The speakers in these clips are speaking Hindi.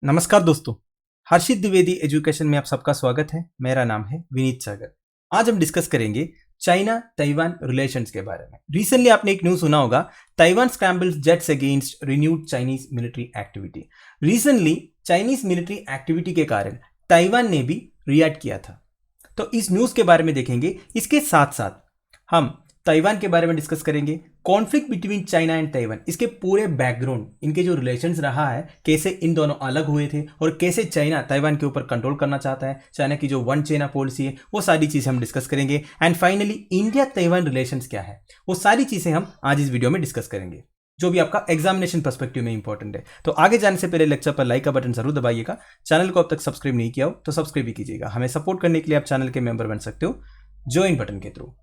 नमस्कार दोस्तों। हर्षित द्विवेदी एजुकेशन में आप सबका स्वागत है। मेरा नाम है विनीत सागर। आज हम डिस्कस करेंगे चाइना ताइवान रिलेशंस के बारे में। रिसेंटली आपने एक न्यूज सुना होगा, Taiwan scrambles jets against renewed Chinese military activity. Recently Chinese military activity के कारण ताइवान ने भी रिएक्ट किया था। तो इस न्यूज के बारे में देखेंगे। इसके साथ साथ हम ताइवान के बारे में डिस्कस करेंगे, conflict between China and Taiwan, इसके पूरे बैकग्राउंड, इनके जो रिलेशंस रहा है, कैसे इन दोनों अलग हुए थे और कैसे चाइना ताइवान के ऊपर कंट्रोल करना चाहता है, चाइना की जो वन चाइना पॉलिसी है, वो सारी चीज़ें हम डिस्कस करेंगे। And finally India Taiwan relations क्या है, वो सारी चीज़ें हम आज इस वीडियो में डिस्कस करेंगे, जो भी आपका एग्जामिनेशन पर्सपेक्टिव में इंपॉर्टेंट है। तो आगे जाने से पहले लेक्चर पर लाइक का बटन जरूर दबाइएगा। चैनल को अब तक सब्सक्राइब नहीं किया हो तो सब्सक्राइब भी कीजिएगा। हमें सपोर्ट करने के लिए आप चैनल के मेंबर बन सकते हो ज्वाइन बटन के थ्रू।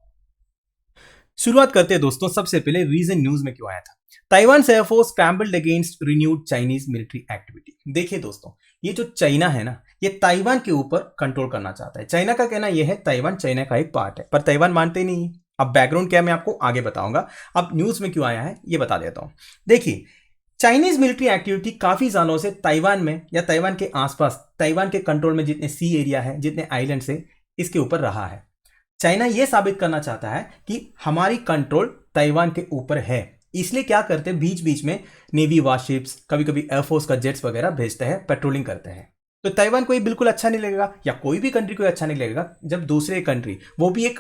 शुरुआत करते हैं दोस्तों। सबसे पहले रीजन न्यूज में क्यों आया था। Taiwan air force scrambled against renewed Chinese military activity. देखिए दोस्तों, ये जो चाइना है ना, ये ताइवान के ऊपर कंट्रोल करना चाहता है। चाइना का कहना यह है ताइवान चाइना का एक पार्ट है, पर ताइवान मानते नहीं है। अब बैकग्राउंड क्या है मैं आपको आगे बताऊंगा। अब न्यूज में क्यों आया है ये बता देता हूं। देखिए, चाइनीज मिलिट्री एक्टिविटी काफी सालों से ताइवान में या ताइवान के आसपास, ताइवान के कंट्रोल में जितने सी एरिया है, जितने आइलैंड्स है, इसके ऊपर रहा है। चाइना यह साबित करना चाहता है कि हमारी कंट्रोल ताइवान के ऊपर है। इसलिए क्या करते हैं, बीच बीच में नेवी वारशिप्स, कभी कभी एयरफोर्स का जेट्स वगैरह भेजते हैं, पेट्रोलिंग करते हैं। तो ताइवान को ये बिल्कुल अच्छा नहीं लगेगा, या कोई भी कंट्री को अच्छा नहीं लगेगा जब दूसरे कंट्री, वो भी एक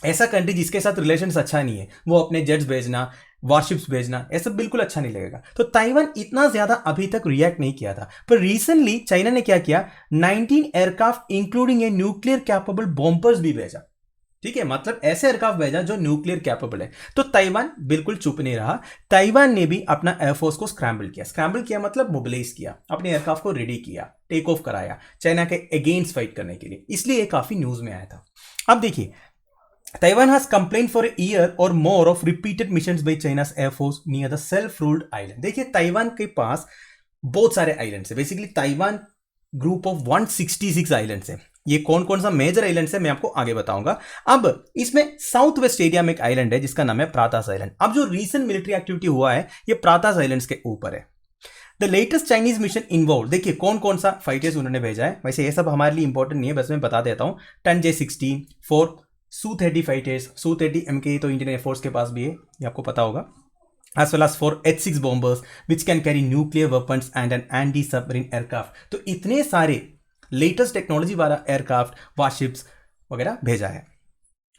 ऐसा कंट्री जिसके साथ रिलेशंस अच्छा नहीं है, वो अपने जेट्स भेजना, वारशिप्स भेजना, ऐसा बिल्कुल अच्छा नहीं लगेगा। तो ताइवान इतना ज्यादा अभी तक रिएक्ट नहीं किया था, पर रिसेंटली चाइना ने क्या किया, 19 aircraft including a nuclear capable bombers भी भेजा। ठीक है, मतलब ऐसे एयरक्राफ्ट भेजा जो न्यूक्लियर कैपेबल है। तो ताइवान बिल्कुल चुप नहीं रहा। ताइवान ने भी अपना एयरफोर्स को स्क्रैम्बल किया। स्क्रैम्बल किया मतलब मोबिलाइज किया, अपने एयरक्राफ्ट को रेडी किया, टेक ऑफ कराया चाइना के अगेंस्ट फाइट करने के लिए। इसलिए ये काफी न्यूज में आया था। अब देखिए, Taiwan has complain for a year or more of repeated missions by China's air force near the self ruled island. देखिए, ताइवान के पास बहुत सारे आइलैंड्स है। Basically Taiwan group of 166 islands है। ये कौन कौन सा मेजर आइलैंड है मैं आपको आगे बताऊंगा। अब इसमें साउथ वेस्ट एरिया में एक आइलैंड है जिसका नाम है प्रातास आइलैंड। अब जो रीसेंट मिलिट्री एक्टिविटी हुआ है ये प्रातास आइलैंड्स के ऊपर है। The latest Chinese mission involve, देखिए कौन कौन सा फाइटर्स उन्होंने भेजा है। वैसे ये सब हमारे लिए इंपॉर्टेंट नहीं है, बस मैं बता देता हूं। 10J60 4 Su-30 fighters, Su-30 MK तो इंडियन एयरफोर्स के पास भी है, ये आपको पता होगा। as well as 4 H-6 bombers which can carry nuclear weapons and an anti-submarine aircraft। तो इतने सारे लेटेस्ट टेक्नोलॉजी वाला एयरक्राफ्ट, वारशिप्स वगैरह भेजा है।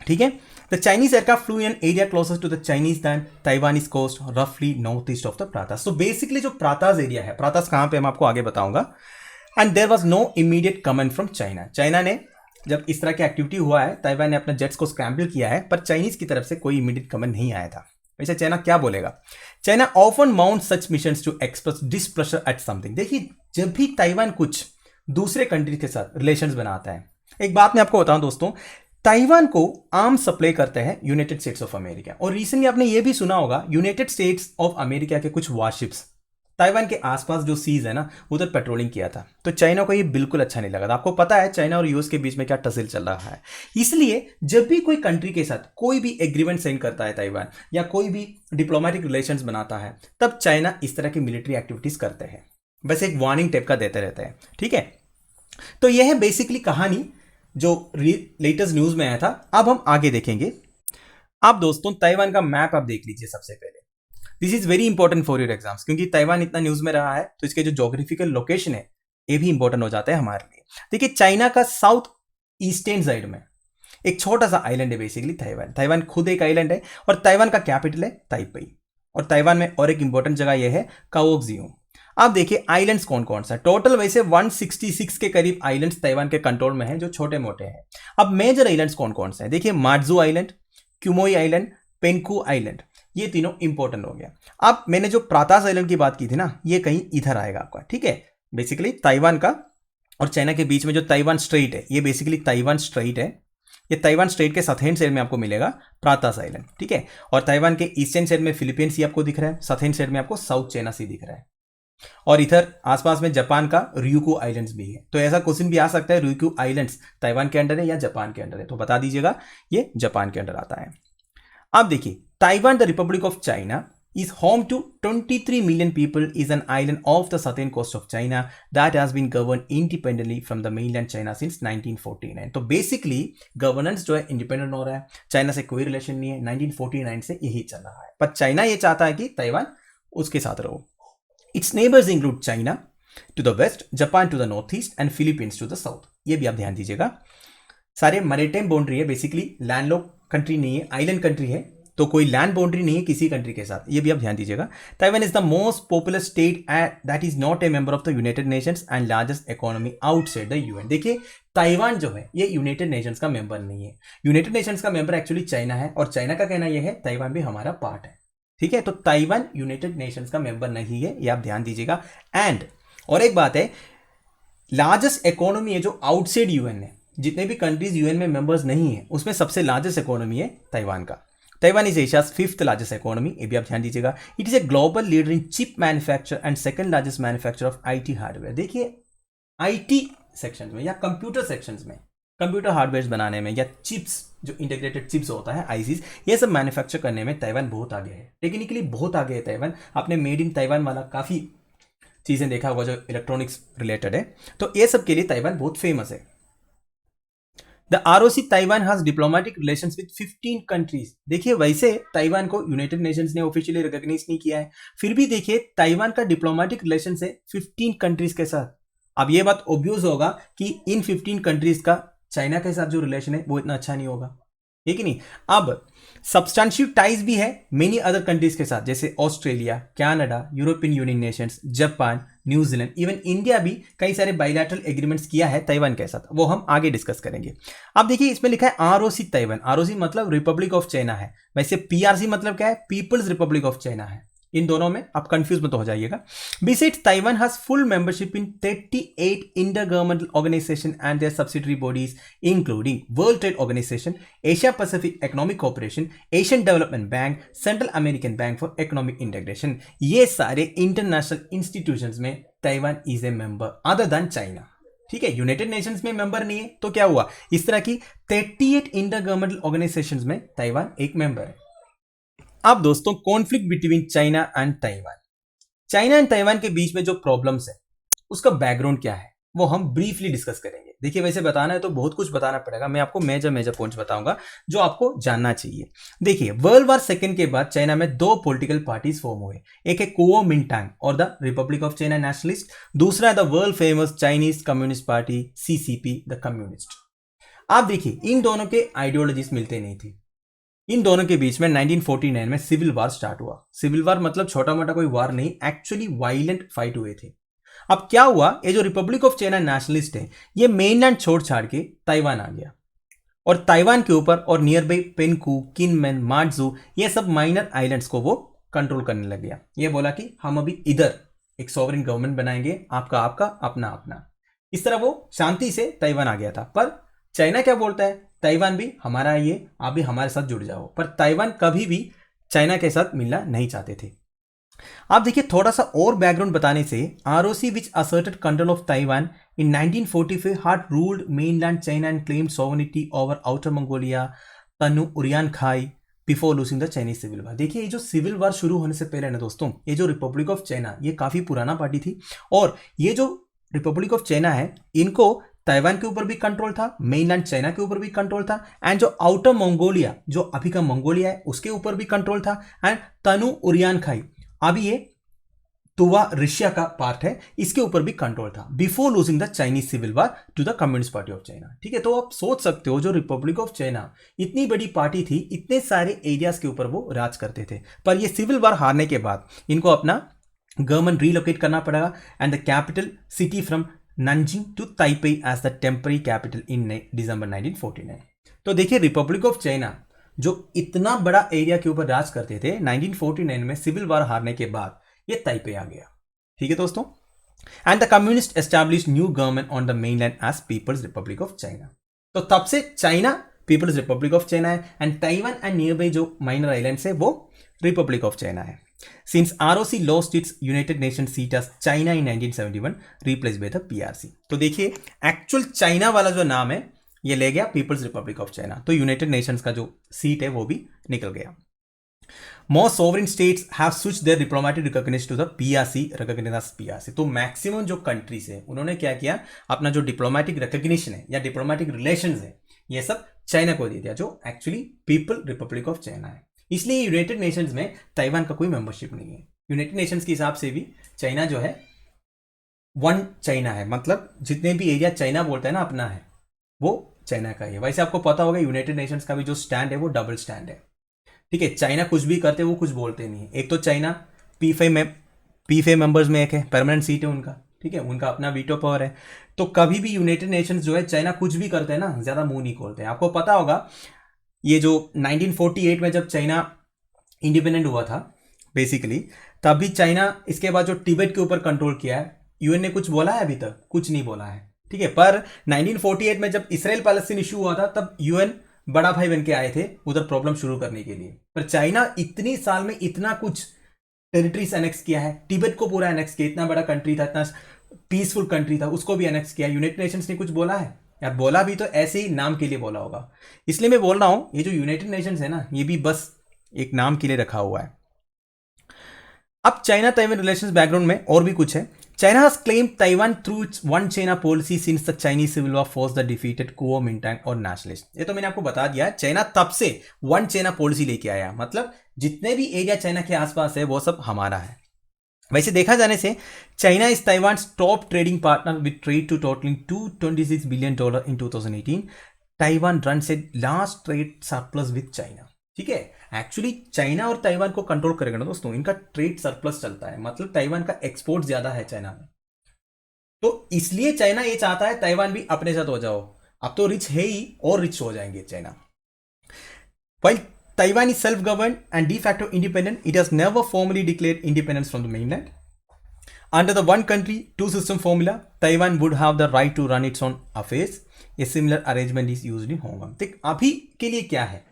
ठीक है, the Chinese aircraft flew in area closer to the Chinese than Taiwanese coast रफली north east of the Pratas. तो बेसिकली जो प्रातास एरिया है, प्रातास कहां पे, मैं आपको आगे बताऊंगा। And there was no immediate comment from China. China ने जब इस तरह की एक्टिविटी हुआ है, ताइवान ने अपने जेट्स को स्क्रैम्बल किया है, पर चाइनीज की तरफ से कोई इमीडिएट कमेंट नहीं आया था। वैसे चाइना क्या बोलेगा, China often mount such missions to express displeasure at something. देखिए, जब भी ताइवान कुछ दूसरे कंट्री के साथ रिलेशंस बनाता है, एक बात मैं आपको बताऊं दोस्तों, ताइवान को आर्म्स सप्लाई करते हैं यूनाइटेड स्टेट्स ऑफ अमेरिका। और रिसेंटली आपने ये भी सुना होगा, यूनाइटेड स्टेट्स ऑफ अमेरिका के कुछ वारशिप्स ताइवान के आसपास जो सीज है ना, उधर पेट्रोलिंग किया था। तो चाइना को ये बिल्कुल अच्छा नहीं लगा था। आपको पता है चाइना और यूएस के बीच में क्या टसल चल रहा है। इसलिए जब भी कोई कंट्री के साथ कोई भी एग्रीमेंट साइन करता है ताइवान, या कोई भी डिप्लोमेटिक रिलेशंस बनाता है, तब चाइना इस तरह की मिलिट्री एक्टिविटीज करते हैं। बस एक वार्निंग टाइप का देते रहते हैं। ठीक है, तो यह है बेसिकली कहानी जो लेटेस्ट न्यूज में आया था। अब हम आगे देखेंगे। अब दोस्तों, ताइवान का मैप आप देख लीजिए सबसे पहले। This is very important for your exams, क्योंकि ताइवान इतना न्यूज में रहा है तो इसके जो जोग्राफिकल लोकेशन है ये भी इंपॉर्टेंट हो जाता है हमारे लिए। देखिए, चाइना का साउथ ईस्टर्न साइड में एक छोटा सा आइलैंड है बेसिकली ताइवान। ताइवान खुद एक आइलैंड है और ताइवान का कैपिटल है ताइपेई। और ताइवान में और एक इंपॉर्टेंट जगह यह है काओक्जियो। आप देखिए आइलैंड्स कौन कौन सा, टोटल वैसे 166 के करीब आइलैंड्स ताइवान के कंट्रोल में हैं, जो छोटे मोटे हैं। अब मेजर आइलैंड्स कौन कौन से हैं, देखिए मार्जू आइलैंड, क्यूमोई आइलैंड, पेनकू आइलैंड, ये तीनों इंपॉर्टेंट हो गया। अब मैंने जो प्रातास आइलैंड की बात की थी ना, ये कहीं इधर आएगा आपका। ठीक है, बेसिकली ताइवान का और चाइना के बीच में जो ताइवान स्ट्रेट है, ये बेसिकली ताइवान स्ट्रेट है। ये ताइवान स्ट्रेट के साउथर्न साइड में आपको मिलेगा प्रातास आइलैंड। ठीक है, और ताइवान के ईस्टर्न साइड में फिलीपींस सी आपको दिख रहा है, साउथर्न साइड में आपको साउथ चाइना सी दिख रहा है। और इधर आसपास में जापान का ryukyu आइलैंड्स भी है। तो ऐसा क्वेश्चन भी आ सकता है, ryukyu आइलैंड्स ताइवान के अंडर है या जापान के अंडर है, तो बता दीजिएगा ये जापान के अंडर आता है। अब देखिए, Taiwan the Republic of China is home to 23 million people, is an island off the southern coast of China that has been governed independently from the mainland China since 1949. तो बेसिकली गवर्नेंस जो है इंडिपेंडेंट हो रहा है, चाइना से कोई रिलेशन नहीं है, 1949 से यही चल रहा है, पर चाइना ये चाहता है कि ताइवान उसके साथ रहो. Its neighbours include China to the west, Japan to the north east and Philippines to the south. ये भी आप ध्यान दीजिएगा, सारे मैरीटाइम बाउंड्री है, बेसिकली लैंडलॉक कंट्री नहीं है, आइलैंड कंट्री है, तो कोई लैंड बाउंड्री नहीं है किसी कंट्री के साथ, ये भी आप ध्यान दीजिएगा. Taiwan is the most popular state that is not a member of the United Nations and largest economy outside the UN. देखिए ताइवान जो है ये यूनाइटेड नेशंस का मेंबर नहीं है, यूनाइटेड नेशंस का मेंबर एक्चुअली चाइना है, और चाइना का कहना यह है ताइवान भी हमारा पार्ट है. ठीक है, तो ताइवान यूनाइटेड नेशंस का मेंबर नहीं है, ये आप ध्यान दीजिएगा. एंड और एक बात है, लार्जेस्ट इकोनॉमी है जो आउटसाइड यूएन है, जितने भी कंट्रीज यूएन में मेंबर्स नहीं है उसमें सबसे लार्जेस्ट इकोनॉमी है ताइवान का. Taiwan is Asia's 5th largest economy, ये भी आप ध्यान दीजिएगा. It is a global leader in chip manufacture and second largest manufacture of IT hardware. देखिए आईटी सेक्शन में या कंप्यूटर सेक्शंस में, कंप्यूटर हार्डवेयर बनाने में या चिप्स जो इंटीग्रेटेड चिप्स होता है आईसीस, ये सब मैन्युफैक्चर करने में ताइवान बहुत आगे है, टेक्निकली बहुत आगे है ताइवान. आपने मेड इन ताइवान वाला काफ़ी चीज़ें देखा होगा जो इलेक्ट्रॉनिक्स रिलेटेड है, तो ये सब के लिए ताइवान बहुत फेमस है. The ROC Taiwan has diplomatic relations with 15 countries. देखिए वैसे ताइवान को यूनाइटेड नेशंस ने ऑफिशियली रिकॉग्नाइज नहीं किया है, फिर भी देखिए ताइवान का डिप्लोमेटिक रिलेशन है 15 कंट्रीज के साथ. अब ये बात ऑब्वियस होगा कि इन 15 कंट्रीज का चाइना के साथ जो रिलेशन है वो इतना अच्छा नहीं होगा, है कि नहीं. अब सब्सटेंशियल टाइज भी है मेनी अदर कंट्रीज के साथ, जैसे Australia, Canada, European union Nations, Japan, New Zealand, even India भी कई सारे बायलैटरल एग्रीमेंट्स किया है ताइवान के साथ, वो हम आगे डिस्कस करेंगे. अब देखिए इसमें लिखा है ROC ताइवान, ROC मतलब रिपब्लिक ऑफ चाइना है, वैसे PRC मतलब क्या है, पीपल्स रिपब्लिक ऑफ चाइना है. इन दोनों में आप कंफ्यूज मत हो जाइएगा. Besides Taiwan has full membership in 38 intergovernmental organisation and their subsidiary bodies including World Trade Organization, Asia Pacific Economic Cooperation, Asian Development Bank, Central American Bank for Economic Integration. ये सारे इंटरनेशनल इंस्टीट्यूशंस में Taiwan is a member other than China. ठीक है, यूनाइटेड नेशंस में मेंबर नहीं है तो क्या हुआ, इस तरह की 38 इंटर गवर्नमेंटल ऑर्गेनाइजेशंस में ताइवान एक मेंबर है. अब दोस्तों conflict between China and Taiwan, China and Taiwan के बीच में जो प्रॉब्लम्स है उसका बैकग्राउंड क्या है वो हम ब्रीफली डिस्कस करेंगे. देखिए वैसे बताना है तो बहुत कुछ बताना पड़ेगा, मैं आपको मेजर पॉइंट्स बताऊंगा जो आपको जानना चाहिए. देखिए वर्ल्ड वार सेकेंड के बाद चाइना में 2 पॉलिटिकल पार्टीज फॉर्म हुए, एक है कुओमिंटांग और the Republic of China nationalist, दूसरा है the world famous Chinese communist party CCP the communist. आप देखिए इन दोनों के आइडियोलॉजीज मिलते नहीं थे. इन दोनों के बीच में 1949 में सिविल वार स्टार्ट हुआ. सिविल वार मतलब छोटा मोटा कोई वार नहीं, एक्चुअली वायलेंट फाइट हुए थे. अब क्या हुआ, ये जो रिपब्लिक ऑफ चाइना नेशनलिस्ट है ये मेनलैंड छोड़ छाड़ के ताइवान आ गया, और ताइवान के ऊपर और नियर बाई पेनकू, किनमेन, मार्जू, ये सब माइनर आइलैंड्स को वो कंट्रोल करने लग गया. ये बोला कि हम अभी इधर एक सॉवरेन गवर्नमेंट बनाएंगे, आपका आपका अपना अपना. इस तरह वो शांति से ताइवान आ गया था. पर चाइना क्या बोलता है, ताइवान भी हमारा है, ये आप भी हमारे साथ जुड़ जाओ. पर ताइवान कभी भी चाइना के साथ मिलना नहीं चाहते थे. आप देखिए थोड़ा सा और बैकग्राउंड बताने से, ROC which asserted control of Taiwan in 1945 had ruled mainland China and claimed sovereignty over Outer Mongolia, Tannu Uriankhai before losing the Chinese civil war. देखिए ये जो सिविल वार शुरू होने से पहले ना दोस्तों, ये जो रिपब्लिक ऑफ चाइना ये काफी पुराना पार्टी थी, और ये जो रिपब्लिक ऑफ चाइना है इनको ताइवान के ऊपर भी कंट्रोल था, मेनलैंड चाइना के ऊपर भी कंट्रोल था, एंड जो आउटर मंगोलिया जो अभी का मंगोलिया है उसके ऊपर भी कंट्रोल था, एंड तनु उरियान खाई अभी ये तुवा रशिया का पार्ट है, इसके ऊपर भी कंट्रोल था before losing the Chinese civil war to the Communist Party of China. ठीक है, तो आप सोच सकते हो जो रिपब्लिक ऑफ चाइना इतनी बड़ी पार्टी थी, इतने सारे एरियाज के ऊपर वो राज करते थे, पर ये सिविल वार हारने के बाद इनको अपना गवर्नमेंट रिलोकेट करना पड़ेगा, and the capital city from Nanjing to Taipei as the temporary capital in December 1949. तो देखिए रिपब्लिक ऑफ चाइना जो इतना बड़ा एरिया के ऊपर राज करते थे, 1949 में सिविल वार हारने के बाद ये ताइपे आ गया. ठीक है दोस्तों, and the communist establish new government on the mainland as People's Republic of China. तो तब से China People's Republic of China है, and Taiwan and nearby जो माइनर आइलैंड्स है वो रिपब्लिक ऑफ चाइना है. Since ROC lost its United Nations seat as China in 1971, replaced by the PRC. तो देखिए एक्चुअल चाइना वाला जो नाम है ये ले गया पीपल्स रिपब्लिक ऑफ चाइना, तो यूनाइटेड नेशंस का जो सीट है वो भी निकल गया. Most sovereign states have switched their diplomatic recognition to the PRC, recognized as PRC. तो मैक्सिमम जो कंट्रीज है उन्होंने क्या किया, अपना जो डिप्लोमेटिक रिकग्निशन है या डिप्लोमेटिक रिलेशंस है ये सब चाइना को दे दिया, जो actually people Republic of China है। इसलिए यूनाइटेड नेशंस में ताइवान का कोई मेंबरशिप नहीं है। यूनाइटेड नेशंस के हिसाब से भी चाइना जो है वन चाइना है, मतलब जितने भी एरिया चाइना बोलता है ना अपना है, वो चाइना का ही है। वैसे आपको पता होगा यूनाइटेड नेशंस का भी जो स्टैंड है वो डबल स्टैंड है, ठीक है। चाइना कुछ भी करते वो कुछ बोलते नहीं है। एक तो चाइना P5 मेंबर्स में एक है, परमानेंट सीट है उनका, ठीक है, उनका अपना वीटो पावर है। तो कभी भी यूनाइटेड नेशंस जो है चाइना कुछ भी करते हैं ना, ज़्यादा मुंह नहीं खोलते हैं। आपको पता होगा ये जो 1948 में जब चाइना इंडिपेंडेंट हुआ था बेसिकली, तभी चाइना इसके बाद जो तिब्बत के ऊपर कंट्रोल किया है, यूएन ने कुछ बोला है? अभी तक कुछ नहीं बोला है, ठीक है। पर 1948 में जब इसराइल पैलेस्टीन इशू हुआ था तब यूएन बड़ा भाई बन के आए थे उधर प्रॉब्लम शुरू करने के लिए। पर चाइना इतनी साल में इतना कुछ टेरिटरीज एनेक्स किया है, तिब्बत को पूरा एनेक्स किया, इतना बड़ा कंट्री था, इतना पीसफुल कंट्री था, उसको भी एनेक्स किया। यूनाइटेड नेशंस ने कुछ बोला है यार? बोला भी तो ऐसे ही नाम के लिए बोला होगा। इसलिए मैं बोल रहा हूं ये जो यूनाइटेड नेशंस है ना, ये भी बस एक नाम के लिए रखा हुआ है। अब चाइना ताइवान रिलेशंस बैकग्राउंड में और भी कुछ है। China has claimed Taiwan through its one China policy since the Chinese Civil War forced the defeated Kuomintang और nationalist। ये तो मैंने आपको बता दिया, चाइना तब से वन चाइना पॉलिसी लेके आया, मतलब जितने भी एरिया चाइना के आसपास है वो सब हमारा है। वैसे देखा जाने से China is Taiwan top trading partner with trade two totalling $226 billion in 2018। Taiwan runs a large trade surplus with China, ठीक है। एक्चुअली चाइना और ताइवान को कंट्रोल करेगा ना दोस्तों, इनका ट्रेड सरप्लस चलता है, मतलब ताइवान का एक्सपोर्ट ज्यादा है चाइना में। तो इसलिए चाइना ये चाहता है ताइवान भी अपने साथ हो जाओ, अब तो रिच है ही और रिच हो जाएंगे China. While Taiwan is self-governed and de facto independent, it has never formally declared independence from the mainland. Under the one country, two system formula, Taiwan would have the right to run its own affairs. A similar arrangement is used in Hong Kong. देख अभी के लिए क्या है,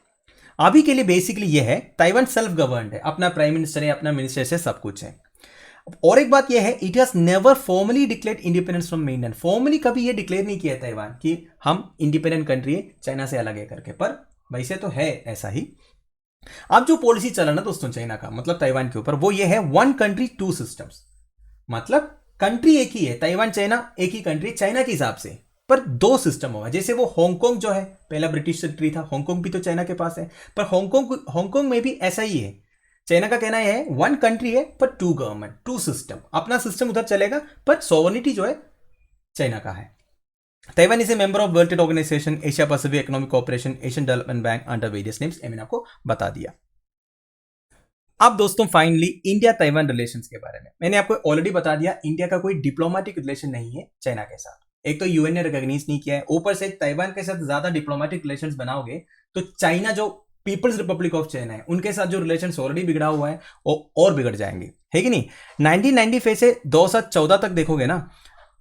अभी के लिए बेसिकली ये है ताइवान सेल्फ गवर्नड है, अपना प्राइम मिनिस्टर है, अपना मिनिस्टर से सब कुछ है। और एक बात ये है, it has never formally declared independence from mainland. Formally कभी ये डिक्लेयर नहीं किया ताइवान कि हम इंडिपेंडेंट कंट्री है, चाइना से अलग है करके, पर वैसे तो है ऐसा ही। अब जो पॉलिसी चला ना दोस्तों चाइना का, मतलब ताइवान के ऊपर, वो ये है वन कंट्री टू सिस्टम्स। मतलब कंट्री एक ही है, ताइवान चाइना एक ही कंट्री चाइना के हिसाब से, पर दो सिस्टम होगा। जैसे वो हांगकांग जो है पहला ब्रिटिश टेरिटरी था, हांगकांग भी तो चाइना के पास है, पर हांगकांग में भी ऐसा ही है। चाइना का कहना है वन कंट्री है पर टू गवर्नमेंट टू सिस्टम, अपना सिस्टम उधर चलेगा पर सॉवरेनिटी जो है चाइना का है। Taiwan is a member of World Trade Organization, Asia Pacific Economic Cooperation, Asian Development Bank under various names. मैंने आपको बता दिया। अब दोस्तों फाइनली इंडिया ताइवान रिलेशंस के बारे में मैंने आपको ऑलरेडी बता दिया, इंडिया का कोई डिप्लोमेटिक रिलेशन नहीं है चाइना के साथ। एक तो यूएन ने रिकॉग्नाइज नहीं किया है, ऊपर से ताइवान के साथ ज्यादा डिप्लोमेटिक रिलेशंस बनाओगे तो चाइना जो पीपल्स रिपब्लिक ऑफ चाइना है उनके साथ जो रिलेशंस ऑलरेडी बिगड़ा हुआ है वो और बिगड़ जाएंगे, है कि नहीं। 1995 से 2014 तक देखोगे ना,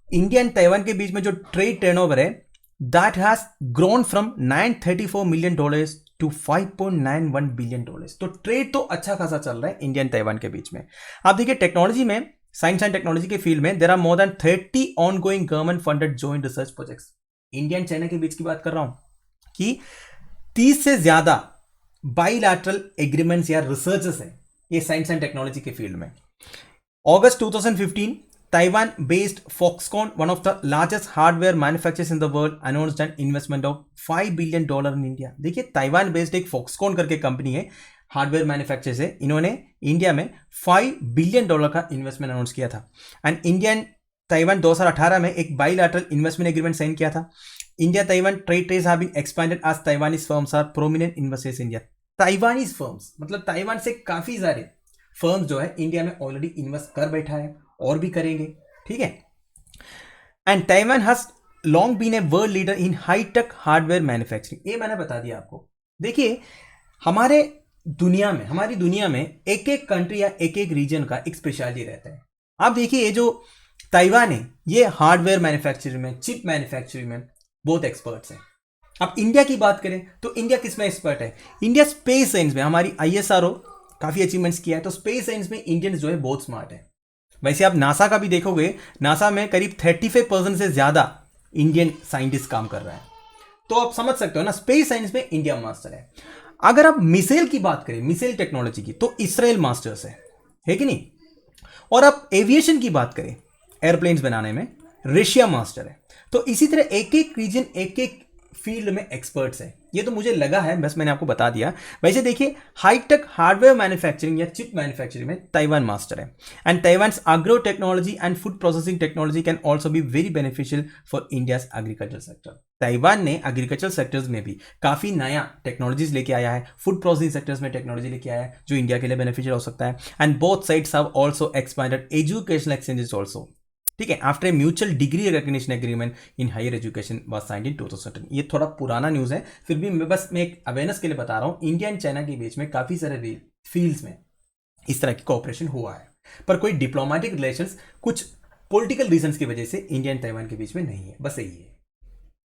इंडिया एंड ताइवान के बीच में जो ट्रेड टर्नओवर है that has grown from $934 million to $5.91 billion. तो ट्रेड तो अच्छा खासा चल रहा है इंडिया एंड ताइवान के बीच में। आप देखिए टेक्नोलॉजी में, साइंस एंड टेक्नोलॉजी के फील्ड में there are more than 30 ongoing government funded joint research projects. India and China के बीच की बात कर रहा हूं कि 30 से ज्यादा बाइलैटरल एग्रीमेंट्स या रिसर्चेस है ये साइंस एंड टेक्नोलॉजी के फील्ड में। अगस्त 2015 Taiwan based Foxconn, one of the largest hardware manufacturers in the world, announced an investment of $5 billion in India। देखिए ताइवान बेस्ड एक Foxconn करके कंपनी है, हार्डवेयर मैन्युफैक्चर से, इन्होंने इंडिया में $5 बिलियन का इन्वेस्टमेंट अनाउंस किया था। एंड इंडिया एंड ताइवान 2018 में एक बाइलैटरल इन्वेस्टमेंट एग्रीमेंट साइन किया था। India Taiwan trade trades have been expanded as Taiwanese firms are prominent investors in India. Taiwanese firms मतलब ताइवान से काफी सारे फर्म्स जो है इंडिया में ऑलरेडी इन्वेस्ट कर बैठा है और भी करेंगे, ठीक है। And Taiwan has long been a world leader in high tech hardware manufacturing. ये मैंने बता दिया आपको। देखिए हमारी दुनिया में एक एक कंट्री या एक एक रीजन का एक स्पेशलिटी रहता है। आप देखिए ये जो ताइवान है ये हार्डवेयर मैन्युफैक्चरिंग में, चिप मैन्युफैक्चरिंग में बहुत एक्सपर्ट्स हैं। अब इंडिया की बात करें तो इंडिया किस में एक्सपर्ट है? इंडिया स्पेस साइंस में, हमारी ISRO काफी अचीवमेंट्स किया है, तो स्पेस साइंस में इंडियंस जो है बहुत स्मार्ट है। वैसे आप नासा का भी देखोगे, नासा में करीब 35% से ज्यादा इंडियन साइंटिस्ट काम कर रहा है, तो आप समझ सकते हो ना स्पेस साइंस में इंडिया मास्टर है। अगर आप मिसाइल की बात करें, मिसाइल टेक्नोलॉजी की, तो इसराइल मास्टर्स है कि नहीं। और आप एविएशन की बात करें, एयरप्लेन्स बनाने में रशिया मास्टर है। तो इसी तरह एक एक रीजन एक एक फील्ड में एक्सपर्ट्स हैं। ये तो मुझे लगा है, बस मैंने आपको बता दिया। वैसे देखिए, हाईटेक हार्डवेयर मैन्युफैक्चरिंग या चिप मैन्युफैक्चरिंग में ताइवान मास्टर है। And Taiwan's agro technology and food processing technology can also be very beneficial for India's agriculture sector. Taiwan ने एग्रीकल्चर सेक्टर्स में भी काफी नया टेक्नोलॉजीज लेके आया है, फूड प्रोसेसिंग सेक्टर्स में टेक्नोलॉजी लेके आया है जो इंडिया के लिए बेनिफिशियल हो सकता है। And both sides have also expanded educational exchanges also, ठीक है, after a mutual degree recognition agreement in higher education was signed in 2010। ये थोड़ा पुराना न्यूज़ है, फिर भी मैं एक अवेयरनेस के लिए बता रहा हूँ। इंडिया एंड चाइना के बीच में काफ़ी सारे फील्ड्स में इस तरह की कोऑपरेशन हुआ है, पर कोई डिप्लोमेटिक रिलेशंस कुछ पॉलिटिकल रीजंस की वजह से इंडिया एंड ताइवान के बीच में नहीं है, बस यही है।